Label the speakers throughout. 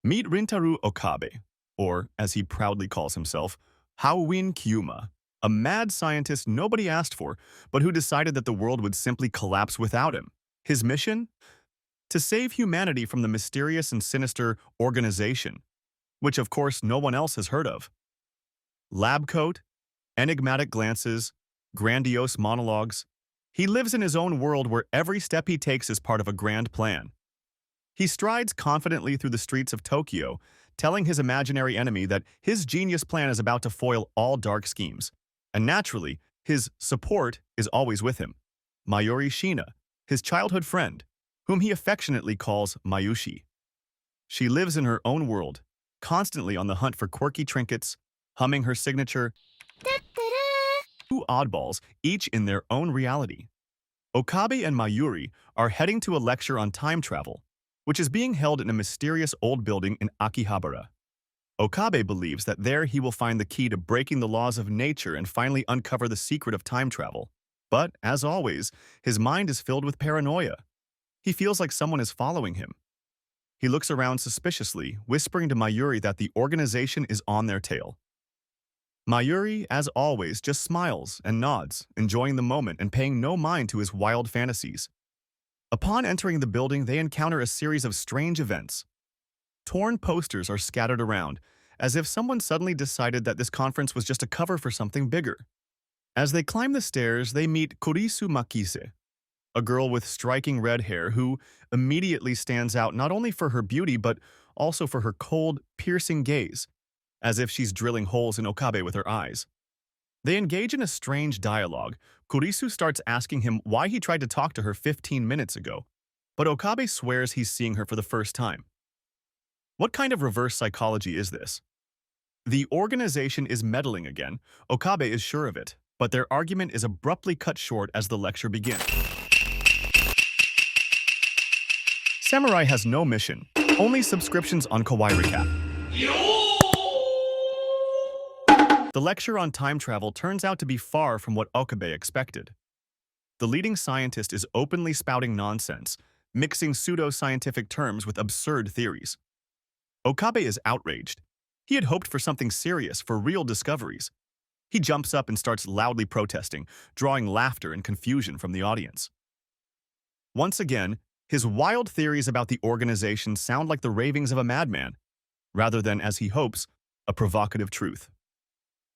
Speaker 1: Meet Rintaro Okabe, or, as he proudly calls himself, Hawin Kyuma, a mad scientist nobody asked for, but who decided that the world would simply collapse without him. His mission? To save humanity from the mysterious and sinister organization, which of course no one else has heard of. Lab coat, enigmatic glances, grandiose monologues. He lives in his own world where every step he takes is part of a grand plan. He strides confidently through the streets of Tokyo, telling his imaginary enemy that his genius plan is about to foil all dark schemes. And naturally, his support is always with him. Mayuri Shina, his childhood friend, whom he affectionately calls Mayushi. She lives in her own world, constantly on the hunt for quirky trinkets, humming her signature two oddballs, each in their own reality. Okabe and Mayuri are heading to a lecture on time travel, which is being held in a mysterious old building in Akihabara. Okabe believes that there he will find the key to breaking the laws of nature and finally uncover the secret of time travel. But, as always, his mind is filled with paranoia. He feels like someone is following him. He looks around suspiciously, whispering to Mayuri that the organization is on their tail. Mayuri, as always, just smiles and nods, enjoying the moment and paying no mind to his wild fantasies. Upon entering the building, they encounter a series of strange events. Torn posters are scattered around, as if someone suddenly decided that this conference was just a cover for something bigger. As they climb the stairs, they meet Kurisu Makise, a girl with striking red hair who immediately stands out not only for her beauty but also for her cold, piercing gaze, as if she's drilling holes in Okabe with her eyes. They engage in a strange dialogue. Kurisu starts asking him why he tried to talk to her 15 minutes ago, but Okabe swears he's seeing her for the first time. What kind of reverse psychology is this? The organization is meddling again. Okabe is sure of it, but their argument is abruptly cut short as the lecture begins. Samurai has no mission, only subscriptions on Kawaii Recap. The lecture on time travel turns out to be far from what Okabe expected. The leading scientist is openly spouting nonsense, mixing pseudo-scientific terms with absurd theories. Okabe is outraged. He had hoped for something serious, for real discoveries. He jumps up and starts loudly protesting, drawing laughter and confusion from the audience. Once again, his wild theories about the organization sound like the ravings of a madman, rather than, as he hopes, a provocative truth.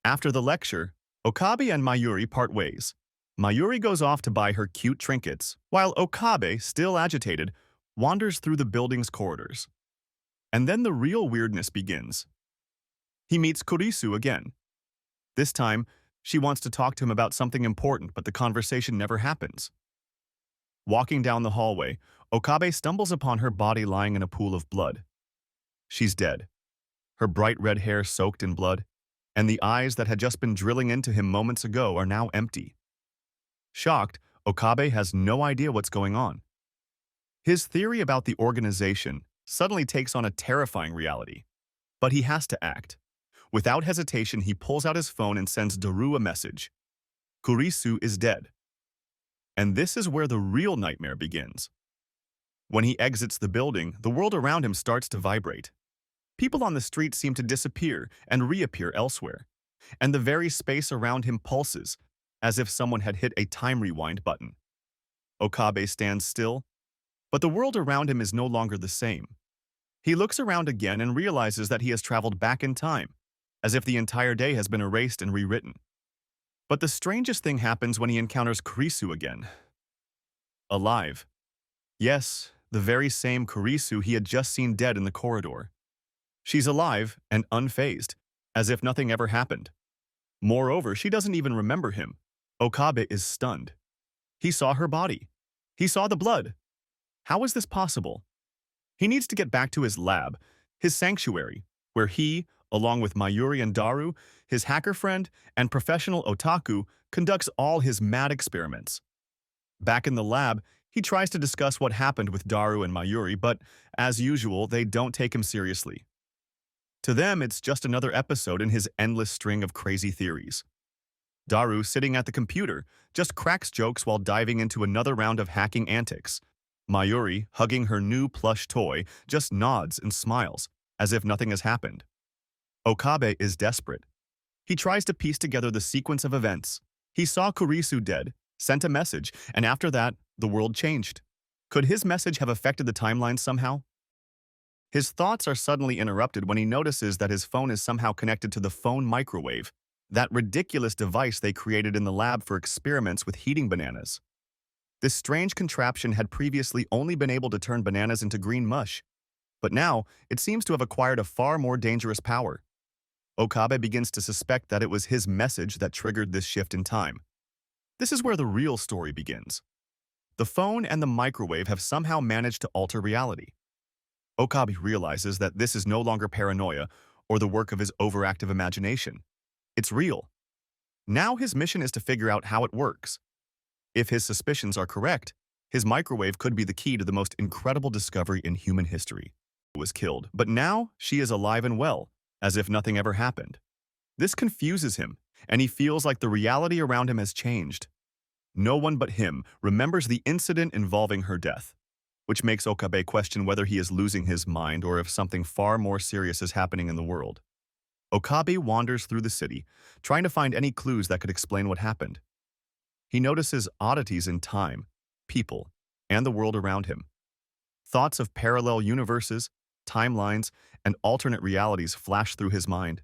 Speaker 1: After the lecture, Okabe and Mayuri part ways. Mayuri goes off to buy her cute trinkets, while Okabe, still agitated, wanders through the building's corridors. And then the real weirdness begins. He meets Kurisu again. This time, she wants to talk to him about something important, but the conversation never happens. Walking down the hallway, Okabe stumbles upon her body lying in a pool of blood. She's dead, her bright red hair soaked in blood, and the eyes that had just been drilling into him moments ago are now empty. Shocked, Okabe has no idea what's going on. His theory about the organization suddenly takes on a terrifying reality, but he has to act. Without hesitation, he pulls out his phone and sends Daru a message. Kurisu is dead. And this is where the real nightmare begins. When he exits the building, the world around him starts to vibrate. People on the street seem to disappear and reappear elsewhere, and the very space around him pulses, as if someone had hit a time rewind button. Okabe stands still, but the world around him is no longer the same. He looks around again and realizes that he has traveled back in time, as if the entire day has been erased and rewritten. But the strangest thing happens when he encounters Kurisu again. Alive. Yes, the very same Kurisu he had just seen dead in the corridor. She's alive and unfazed, as if nothing ever happened. Moreover, she doesn't even remember him. Okabe is stunned. He saw her body. He saw the blood. How is this possible? He needs to get back to his lab, his sanctuary, where he, along with Mayuri and Daru, his hacker friend, and professional otaku, conducts all his mad experiments. Back in the lab, he tries to discuss what happened with Daru and Mayuri, but, as usual, they don't take him seriously. To them, it's just another episode in his endless string of crazy theories. Daru, sitting at the computer, just cracks jokes while diving into another round of hacking antics. Mayuri, hugging her new plush toy, just nods and smiles, as if nothing has happened. Okabe is desperate. He tries to piece together the sequence of events. He saw Kurisu dead, sent a message, and after that, the world changed. Could his message have affected the timeline somehow? His thoughts are suddenly interrupted when he notices that his phone is somehow connected to the phone microwave, that ridiculous device they created in the lab for experiments with heating bananas. This strange contraption had previously only been able to turn bananas into green mush, but now it seems to have acquired a far more dangerous power. Okabe begins to suspect that it was his message that triggered this shift in time. This is where the real story begins. The phone and the microwave have somehow managed to alter reality. Okabe realizes that this is no longer paranoia or the work of his overactive imagination. It's real. Now his mission is to figure out how it works. If his suspicions are correct, his microwave could be the key to the most incredible discovery in human history. She was killed, but now she is alive and well, as if nothing ever happened. This confuses him, and he feels like the reality around him has changed. No one but him remembers the incident involving her death, which makes Okabe question whether he is losing his mind or if something far more serious is happening in the world. Okabe wanders through the city, trying to find any clues that could explain what happened. He notices oddities in time, people, and the world around him. Thoughts of parallel universes, timelines, and alternate realities flash through his mind.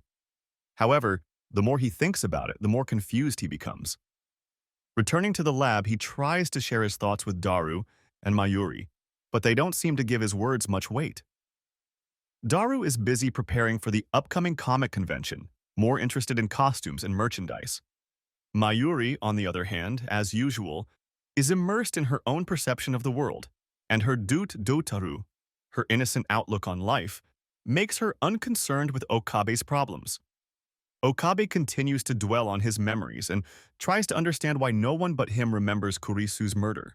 Speaker 1: However, the more he thinks about it, the more confused he becomes. Returning to the lab, he tries to share his thoughts with Daru and Mayuri, but they don't seem to give his words much weight. Daru is busy preparing for the upcoming comic convention, more interested in costumes and merchandise. Mayuri, on the other hand, as usual, is immersed in her own perception of the world, and her dotaru, her innocent outlook on life, makes her unconcerned with Okabe's problems. Okabe continues to dwell on his memories and tries to understand why no one but him remembers Kurisu's murder.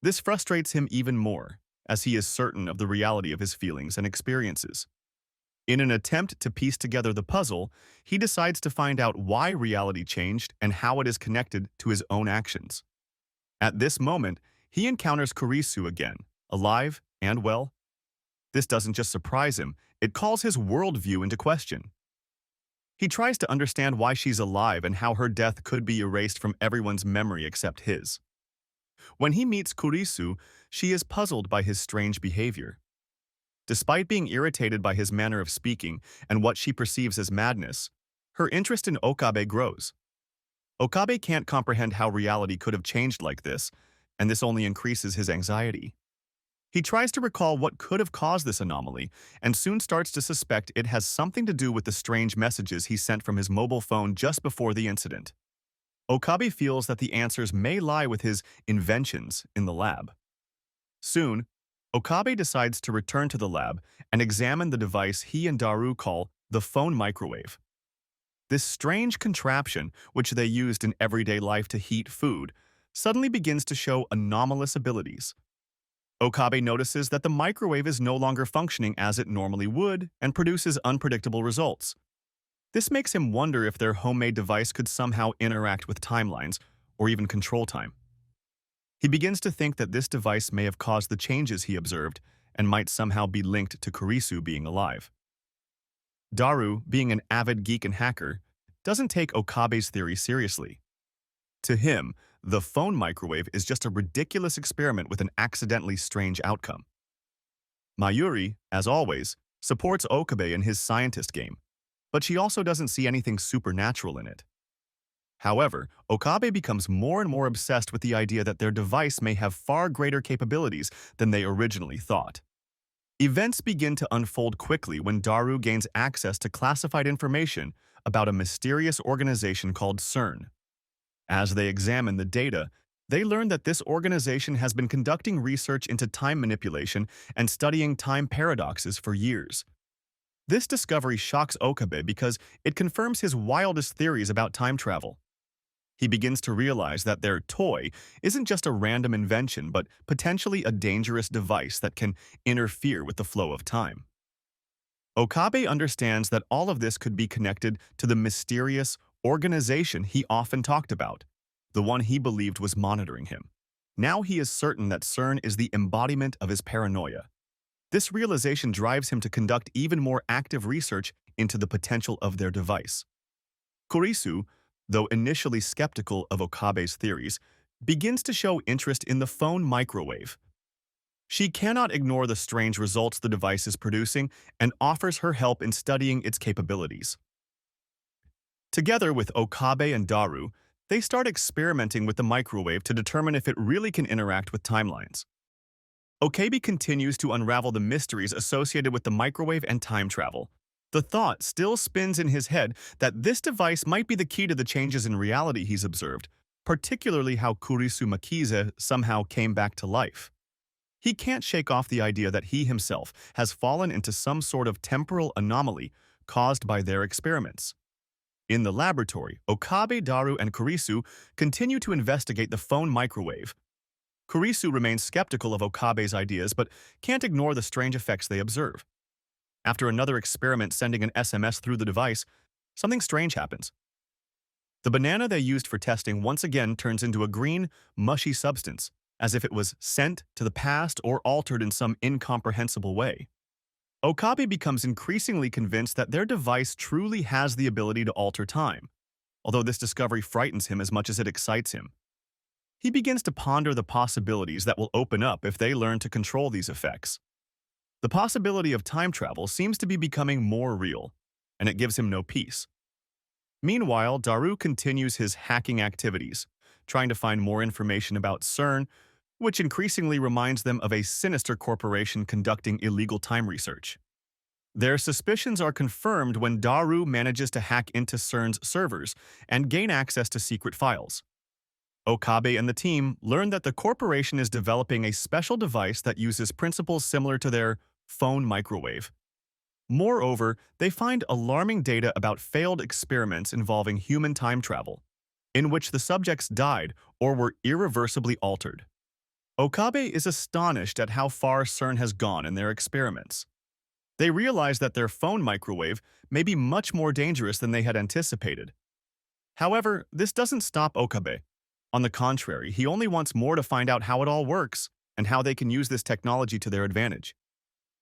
Speaker 1: This frustrates him even more, as he is certain of the reality of his feelings and experiences. In an attempt to piece together the puzzle, he decides to find out why reality changed and how it is connected to his own actions. At this moment, he encounters Kurisu again, alive and well. This doesn't just surprise him, it calls his worldview into question. He tries to understand why she's alive and how her death could be erased from everyone's memory except his. When he meets Kurisu, she is puzzled by his strange behavior. Despite being irritated by his manner of speaking and what she perceives as madness, her interest in Okabe grows. Okabe can't comprehend how reality could have changed like this, and this only increases his anxiety. He tries to recall what could have caused this anomaly, and soon starts to suspect it has something to do with the strange messages he sent from his mobile phone just before the incident. Okabe feels that the answers may lie with his inventions in the lab. Soon, Okabe decides to return to the lab and examine the device he and Daru call the phone microwave. This strange contraption, which they used in everyday life to heat food, suddenly begins to show anomalous abilities. Okabe notices that the microwave is no longer functioning as it normally would and produces unpredictable results. This makes him wonder if their homemade device could somehow interact with timelines or even control time. He begins to think that this device may have caused the changes he observed and might somehow be linked to Kurisu being alive. Daru, being an avid geek and hacker, doesn't take Okabe's theory seriously. To him, the phone microwave is just a ridiculous experiment with an accidentally strange outcome. Mayuri, as always, supports Okabe in his scientist game, but she also doesn't see anything supernatural in it. However, Okabe becomes more and more obsessed with the idea that their device may have far greater capabilities than they originally thought. Events begin to unfold quickly when Daru gains access to classified information about a mysterious organization called CERN. As they examine the data, they learn that this organization has been conducting research into time manipulation and studying time paradoxes for years. This discovery shocks Okabe because it confirms his wildest theories about time travel. He begins to realize that their toy isn't just a random invention, but potentially a dangerous device that can interfere with the flow of time. Okabe understands that all of this could be connected to the mysterious organization he often talked about, the one he believed was monitoring him. Now he is certain that CERN is the embodiment of his paranoia. This realization drives him to conduct even more active research into the potential of their device. Kurisu, though initially skeptical of Okabe's theories, begins to show interest in the phone microwave. She cannot ignore the strange results the device is producing and offers her help in studying its capabilities. Together with Okabe and Daru, they start experimenting with the microwave to determine if it really can interact with timelines. Okabe continues to unravel the mysteries associated with the microwave and time travel. The thought still spins in his head that this device might be the key to the changes in reality he's observed, particularly how Kurisu Makize somehow came back to life. He can't shake off the idea that he himself has fallen into some sort of temporal anomaly caused by their experiments. In the laboratory, Okabe, Daru, and Kurisu continue to investigate the phone microwave. Kurisu remains skeptical of Okabe's ideas but can't ignore the strange effects they observe. After another experiment sending an SMS through the device, something strange happens. The banana they used for testing once again turns into a green, mushy substance, as if it was sent to the past or altered in some incomprehensible way. Okabe becomes increasingly convinced that their device truly has the ability to alter time, although this discovery frightens him as much as it excites him. He begins to ponder the possibilities that will open up if they learn to control these effects. The possibility of time travel seems to be becoming more real, and it gives him no peace. Meanwhile, Daru continues his hacking activities, trying to find more information about CERN, which increasingly reminds them of a sinister corporation conducting illegal time research. Their suspicions are confirmed when Daru manages to hack into CERN's servers and gain access to secret files. Okabe and the team learn that the corporation is developing a special device that uses principles similar to their phone microwave. Moreover, they find alarming data about failed experiments involving human time travel, in which the subjects died or were irreversibly altered. Okabe is astonished at how far CERN has gone in their experiments. They realize that their phone microwave may be much more dangerous than they had anticipated. However, this doesn't stop Okabe. On the contrary, he only wants more to find out how it all works and how they can use this technology to their advantage.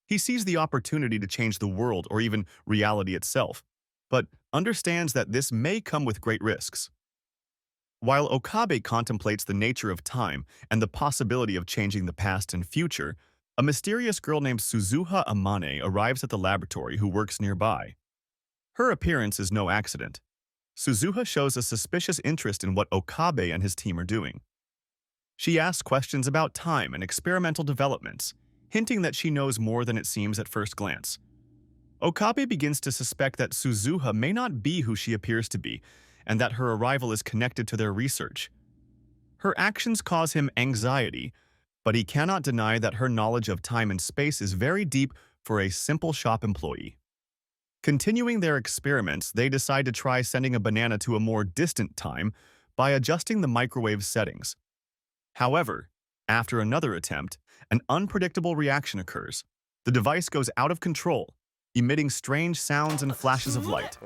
Speaker 1: He sees the opportunity to change the world or even reality itself, but understands that this may come with great risks. While Okabe contemplates the nature of time and the possibility of changing the past and future, a mysterious girl named Suzuha Amane arrives at the laboratory who works nearby. Her appearance is no accident. Suzuha shows a suspicious interest in what Okabe and his team are doing. She asks questions about time and experimental developments, hinting that she knows more than it seems at first glance. Okabe begins to suspect that Suzuha may not be who she appears to be, and that her arrival is connected to their research. Her actions cause him anxiety, but he cannot deny that her knowledge of time and space is very deep for a simple shop employee. Continuing their experiments, they decide to try sending a banana to a more distant time by adjusting the microwave settings. However, after another attempt, an unpredictable reaction occurs. The device goes out of control, emitting strange sounds and flashes of light.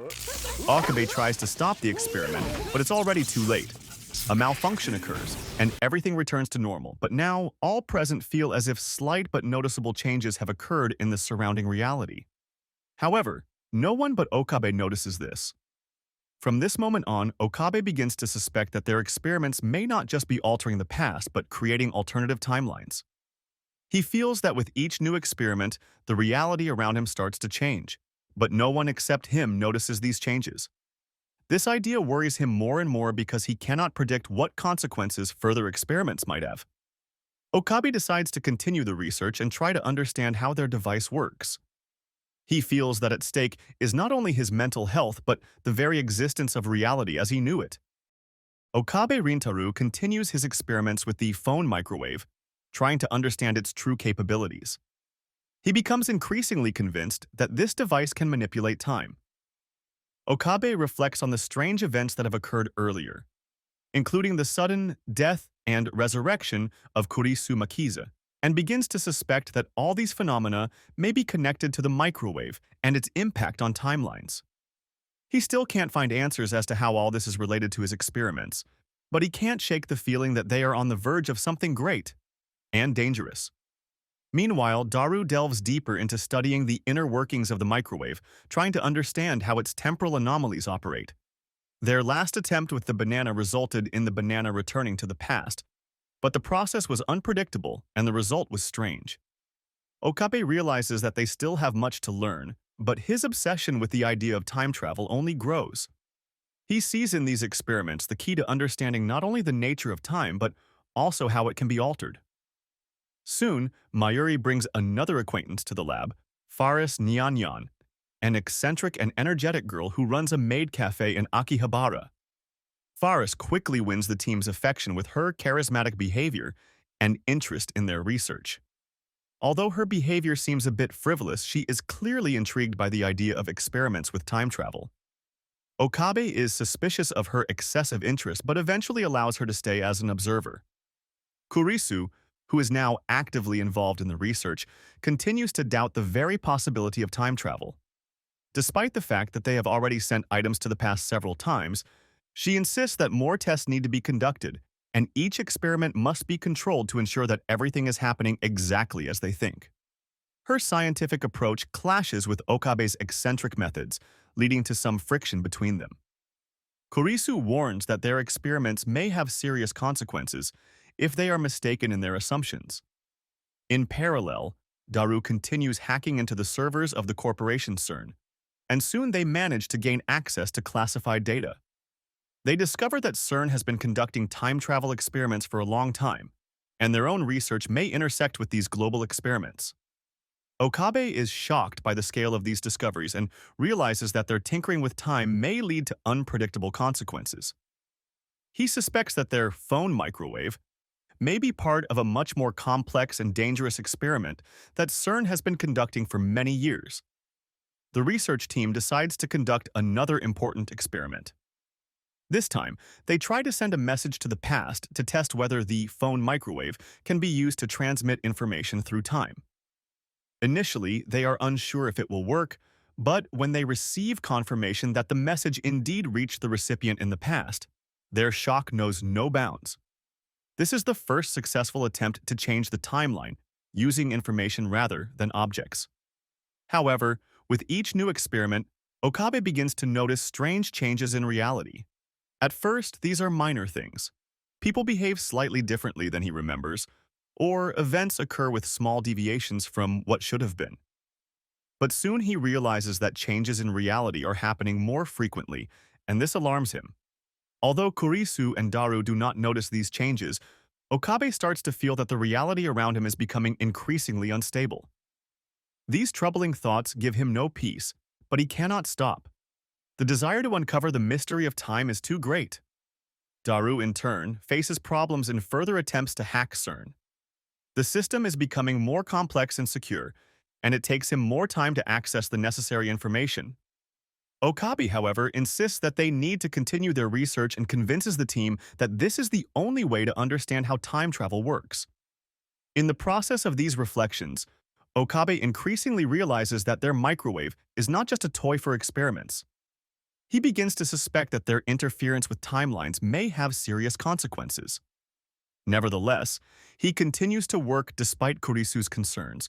Speaker 1: Okabe tries to stop the experiment, but it's already too late. A malfunction occurs, and everything returns to normal, but now all present feel as if slight but noticeable changes have occurred in the surrounding reality. However, no one but Okabe notices this. From this moment on, Okabe begins to suspect that their experiments may not just be altering the past, but creating alternative timelines. He feels that with each new experiment, the reality around him starts to change, but no one except him notices these changes. This idea worries him more and more because he cannot predict what consequences further experiments might have. Okabe decides to continue the research and try to understand how their device works. He feels that at stake is not only his mental health but the very existence of reality as he knew it. Okabe Rintaro continues his experiments with the phone microwave, trying to understand its true capabilities. He becomes increasingly convinced that this device can manipulate time. Okabe reflects on the strange events that have occurred earlier, including the sudden death and resurrection of Kurisu Makize, and begins to suspect that all these phenomena may be connected to the microwave and its impact on timelines. He still can't find answers as to how all this is related to his experiments, but he can't shake the feeling that they are on the verge of something great and dangerous. Meanwhile, Daru delves deeper into studying the inner workings of the microwave, trying to understand how its temporal anomalies operate. Their last attempt with the banana resulted in the banana returning to the past, but the process was unpredictable and the result was strange. Okabe realizes that they still have much to learn, but his obsession with the idea of time travel only grows. He sees in these experiments the key to understanding not only the nature of time, but also how it can be altered. Soon, Mayuri brings another acquaintance to the lab, Faris Nyanyan, an eccentric and energetic girl who runs a maid cafe in Akihabara. Faris quickly wins the team's affection with her charismatic behavior and interest in their research. Although her behavior seems a bit frivolous, she is clearly intrigued by the idea of experiments with time travel. Okabe is suspicious of her excessive interest but eventually allows her to stay as an observer. Kurisu, who is now actively involved in the research, continues to doubt the very possibility of time travel. Despite the fact that they have already sent items to the past several times, she insists that more tests need to be conducted, and each experiment must be controlled to ensure that everything is happening exactly as they think. Her scientific approach clashes with Okabe's eccentric methods, leading to some friction between them. Kurisu warns that their experiments may have serious consequences if they are mistaken in their assumptions. In parallel, Daru continues hacking into the servers of the corporation CERN, and soon they manage to gain access to classified data. They discover that CERN has been conducting time travel experiments for a long time, and their own research may intersect with these global experiments. Okabe is shocked by the scale of these discoveries and realizes that their tinkering with time may lead to unpredictable consequences. He suspects that their phone microwave may be part of a much more complex and dangerous experiment that CERN has been conducting for many years. The research team decides to conduct another important experiment. This time, they try to send a message to the past to test whether the phone microwave can be used to transmit information through time. Initially, they are unsure if it will work, but when they receive confirmation that the message indeed reached the recipient in the past, their shock knows no bounds. This is the first successful attempt to change the timeline, using information rather than objects. However, with each new experiment, Okabe begins to notice strange changes in reality. At first, these are minor things. People behave slightly differently than he remembers, or events occur with small deviations from what should have been. But soon he realizes that changes in reality are happening more frequently, and this alarms him. Although Kurisu and Daru do not notice these changes, Okabe starts to feel that the reality around him is becoming increasingly unstable. These troubling thoughts give him no peace, but he cannot stop. The desire to uncover the mystery of time is too great. Daru, in turn, faces problems in further attempts to hack CERN. The system is becoming more complex and secure, and it takes him more time to access the necessary information. Okabe, however, insists that they need to continue their research and convinces the team that this is the only way to understand how time travel works. In the process of these reflections, Okabe increasingly realizes that their microwave is not just a toy for experiments. He begins to suspect that their interference with timelines may have serious consequences. Nevertheless, he continues to work despite Kurisu's concerns,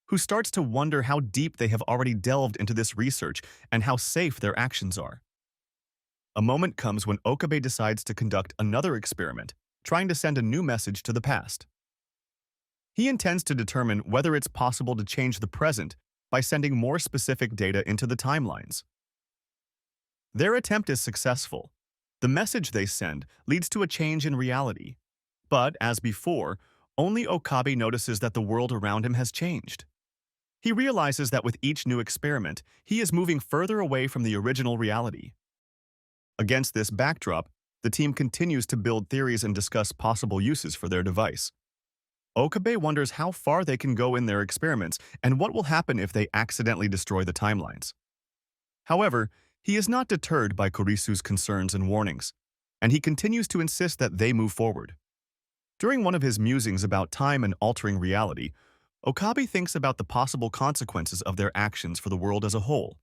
Speaker 1: who starts to wonder how deep they have already delved into this research and how safe their actions are. A moment comes when Okabe decides to conduct another experiment, trying to send a new message to the past. He intends to determine whether it's possible to change the present by sending more specific data into the timelines. Their attempt is successful. The message they send leads to a change in reality. But, as before, only Okabe notices that the world around him has changed. He realizes that with each new experiment, he is moving further away from the original reality. Against this backdrop, the team continues to build theories and discuss possible uses for their device. Okabe wonders how far they can go in their experiments and what will happen if they accidentally destroy the timelines. However, he is not deterred by Kurisu's concerns and warnings, and he continues to insist that they move forward. During one of his musings about time and altering reality, Okabe thinks about the possible consequences of their actions for the world as a whole.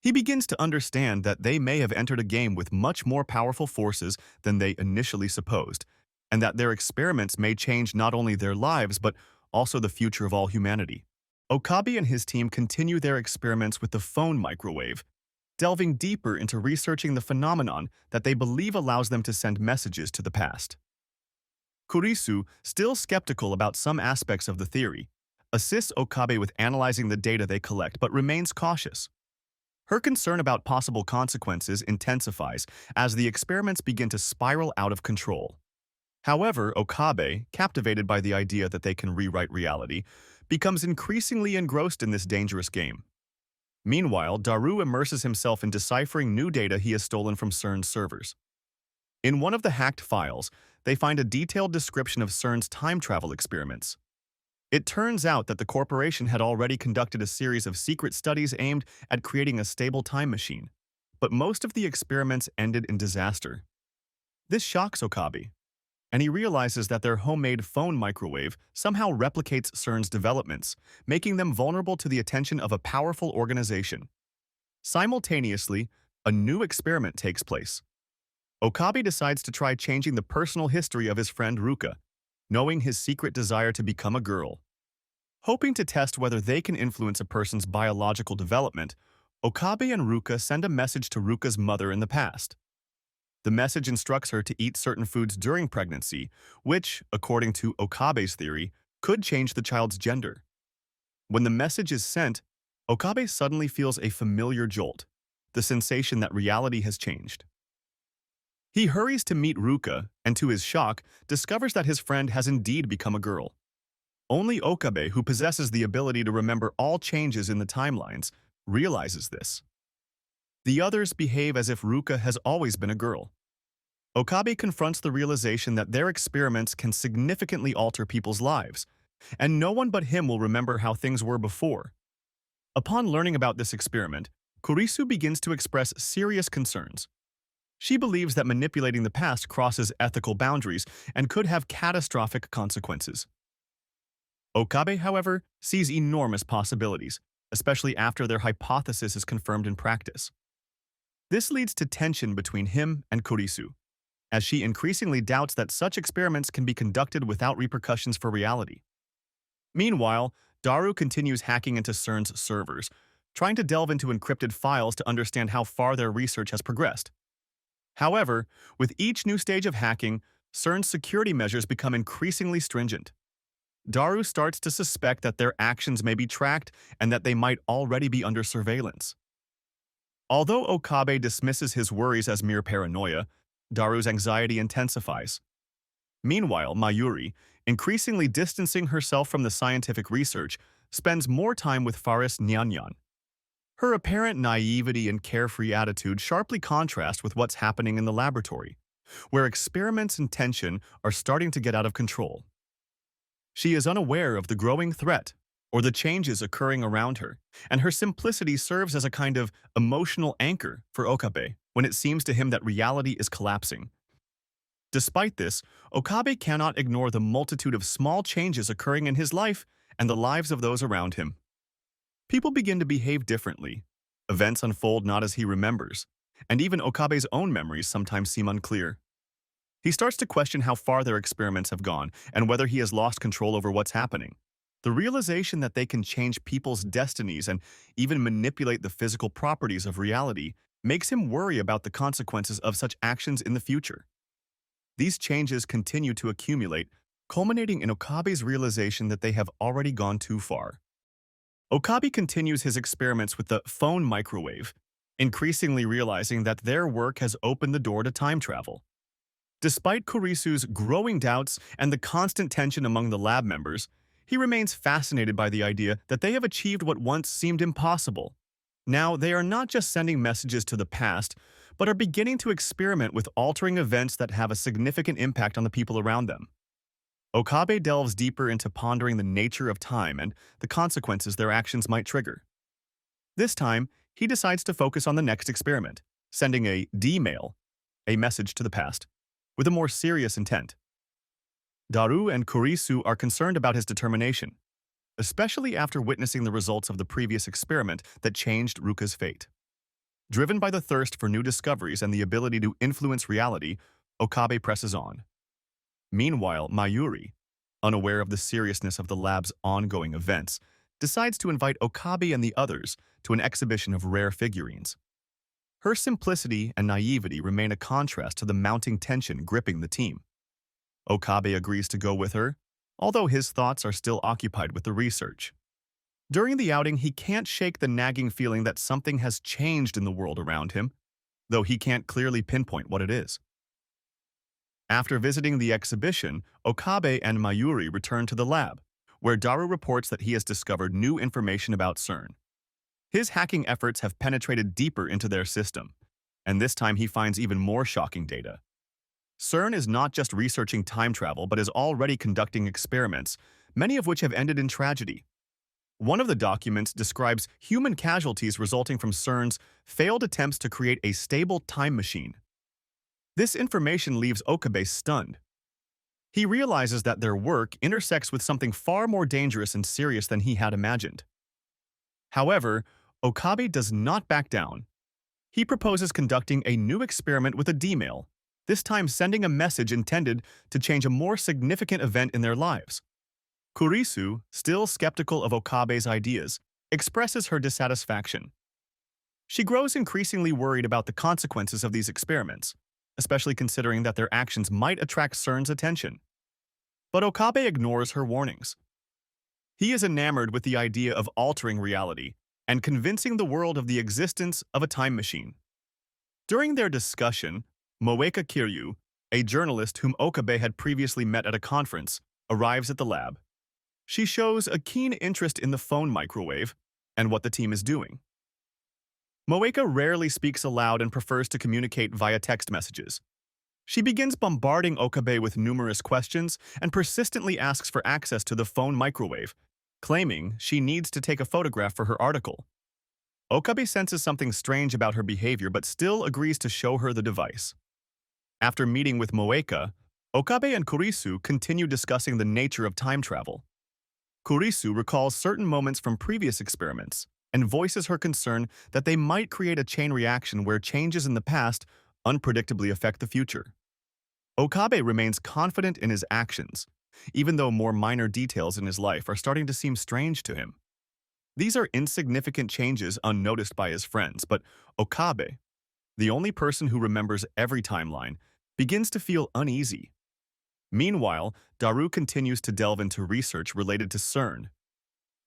Speaker 1: He begins to understand that they may have entered a game with much more powerful forces than they initially supposed, and that their experiments may change not only their lives but also the future of all humanity. Okabe and his team continue their experiments with the phone microwave, delving deeper into researching the phenomenon that they believe allows them to send messages to the past. Kurisu, still skeptical about some aspects of the theory, assists Okabe with analyzing the data they collect but remains cautious. Her concern about possible consequences intensifies as the experiments begin to spiral out of control. However, Okabe, captivated by the idea that they can rewrite reality, becomes increasingly engrossed in this dangerous game. Meanwhile, Daru immerses himself in deciphering new data he has stolen from CERN's servers. In one of the hacked files, they find a detailed description of CERN's time travel experiments. It turns out that the corporation had already conducted a series of secret studies aimed at creating a stable time machine, but most of the experiments ended in disaster. This shocks Okabe, and he realizes that their homemade phone microwave somehow replicates CERN's developments, making them vulnerable to the attention of a powerful organization. Simultaneously, a new experiment takes place. Okabe decides to try changing the personal history of his friend Ruka, knowing his secret desire to become a girl. Hoping to test whether they can influence a person's biological development, Okabe and Ruka send a message to Ruka's mother in the past. The message instructs her to eat certain foods during pregnancy, which, according to Okabe's theory, could change the child's gender. When the message is sent, Okabe suddenly feels a familiar jolt, the sensation that reality has changed. He hurries to meet Ruka and, to his shock, discovers that his friend has indeed become a girl. Only Okabe, who possesses the ability to remember all changes in the timelines, realizes this. The others behave as if Ruka has always been a girl. Okabe confronts the realization that their experiments can significantly alter people's lives, and no one but him will remember how things were before. Upon learning about this experiment, Kurisu begins to express serious concerns. She believes that manipulating the past crosses ethical boundaries and could have catastrophic consequences. Okabe, however, sees enormous possibilities, especially after their hypothesis is confirmed in practice. This leads to tension between him and Kurisu, as she increasingly doubts that such experiments can be conducted without repercussions for reality. Meanwhile, Daru continues hacking into CERN's servers, trying to delve into encrypted files to understand how far their research has progressed. However, with each new stage of hacking, CERN's security measures become increasingly stringent. Daru starts to suspect that their actions may be tracked and that they might already be under surveillance. Although Okabe dismisses his worries as mere paranoia, Daru's anxiety intensifies. Meanwhile, Mayuri, increasingly distancing herself from the scientific research, spends more time with Faris Nyanyan. Her apparent naivety and carefree attitude sharply contrast with what's happening in the laboratory, where experiments and tension are starting to get out of control. She is unaware of the growing threat or the changes occurring around her, and her simplicity serves as a kind of emotional anchor for Okabe when it seems to him that reality is collapsing. Despite this, Okabe cannot ignore the multitude of small changes occurring in his life and the lives of those around him. People begin to behave differently. Events unfold not as he remembers, and even Okabe's own memories sometimes seem unclear. He starts to question how far their experiments have gone and whether he has lost control over what's happening. The realization that they can change people's destinies and even manipulate the physical properties of reality makes him worry about the consequences of such actions in the future. These changes continue to accumulate, culminating in Okabe's realization that they have already gone too far. Okabe continues his experiments with the phone microwave, increasingly realizing that their work has opened the door to time travel. Despite Kurisu's growing doubts and the constant tension among the lab members, he remains fascinated by the idea that they have achieved what once seemed impossible. Now, they are not just sending messages to the past, but are beginning to experiment with altering events that have a significant impact on the people around them. Okabe delves deeper into pondering the nature of time and the consequences their actions might trigger. This time, he decides to focus on the next experiment, sending a D-mail, a message to the past, with a more serious intent. Daru and Kurisu are concerned about his determination, especially after witnessing the results of the previous experiment that changed Ruka's fate. Driven by the thirst for new discoveries and the ability to influence reality, Okabe presses on. Meanwhile, Mayuri, unaware of the seriousness of the lab's ongoing events, decides to invite Okabe and the others to an exhibition of rare figurines. Her simplicity and naivety remain a contrast to the mounting tension gripping the team. Okabe agrees to go with her, although his thoughts are still occupied with the research. During the outing, he can't shake the nagging feeling that something has changed in the world around him, though he can't clearly pinpoint what it is. After visiting the exhibition, Okabe and Mayuri return to the lab, where Daru reports that he has discovered new information about CERN. His hacking efforts have penetrated deeper into their system, and this time he finds even more shocking data. CERN is not just researching time travel, but is already conducting experiments, many of which have ended in tragedy. One of the documents describes human casualties resulting from CERN's failed attempts to create a stable time machine. This information leaves Okabe stunned. He realizes that their work intersects with something far more dangerous and serious than he had imagined. However, Okabe does not back down. He proposes conducting a new experiment with a D-mail, this time sending a message intended to change a more significant event in their lives. Kurisu, still skeptical of Okabe's ideas, expresses her dissatisfaction. She grows increasingly worried about the consequences of these experiments, especially considering that their actions might attract CERN's attention. But Okabe ignores her warnings. He is enamored with the idea of altering reality and convincing the world of the existence of a time machine. During their discussion, Moeka Kiryu, a journalist whom Okabe had previously met at a conference, arrives at the lab. She shows a keen interest in the phone microwave and what the team is doing. Moeka rarely speaks aloud and prefers to communicate via text messages. She begins bombarding Okabe with numerous questions and persistently asks for access to the phone microwave, claiming she needs to take a photograph for her article. Okabe senses something strange about her behavior but still agrees to show her the device. After meeting with Moeka, Okabe and Kurisu continue discussing the nature of time travel. Kurisu recalls certain moments from previous experiments and voices her concern that they might create a chain reaction where changes in the past unpredictably affect the future. Okabe remains confident in his actions, even though more minor details in his life are starting to seem strange to him. These are insignificant changes unnoticed by his friends, but Okabe, the only person who remembers every timeline, begins to feel uneasy. Meanwhile, Daru continues to delve into research related to CERN.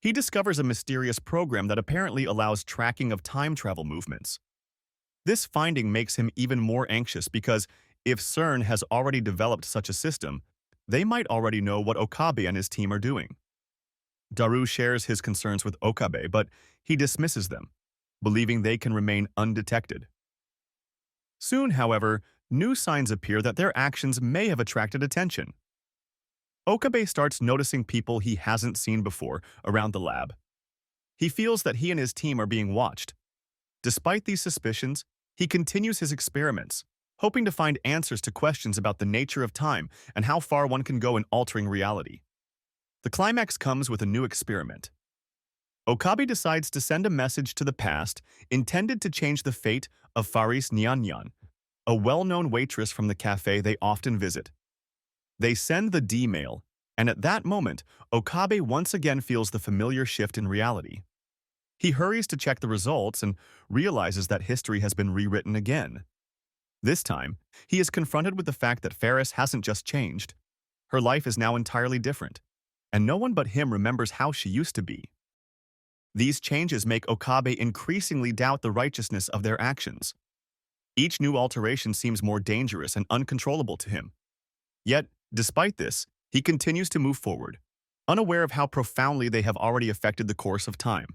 Speaker 1: He discovers a mysterious program that apparently allows tracking of time travel movements. This finding makes him even more anxious because if CERN has already developed such a system, they might already know what Okabe and his team are doing. Daru shares his concerns with Okabe, but he dismisses them, believing they can remain undetected. Soon, however, new signs appear that their actions may have attracted attention. Okabe starts noticing people he hasn't seen before around the lab. He feels that he and his team are being watched. Despite these suspicions, he continues his experiments, hoping to find answers to questions about the nature of time and how far one can go in altering reality. The climax comes with a new experiment. Okabe decides to send a message to the past intended to change the fate of Faris Nyanyan, a well-known waitress from the cafe they often visit. They send the D-mail, and at that moment, Okabe once again feels the familiar shift in reality. He hurries to check the results and realizes that history has been rewritten again. This time, he is confronted with the fact that Faris hasn't just changed. Her life is now entirely different, and no one but him remembers how she used to be. These changes make Okabe increasingly doubt the righteousness of their actions. Each new alteration seems more dangerous and uncontrollable to him. Yet, despite this, he continues to move forward, unaware of how profoundly they have already affected the course of time.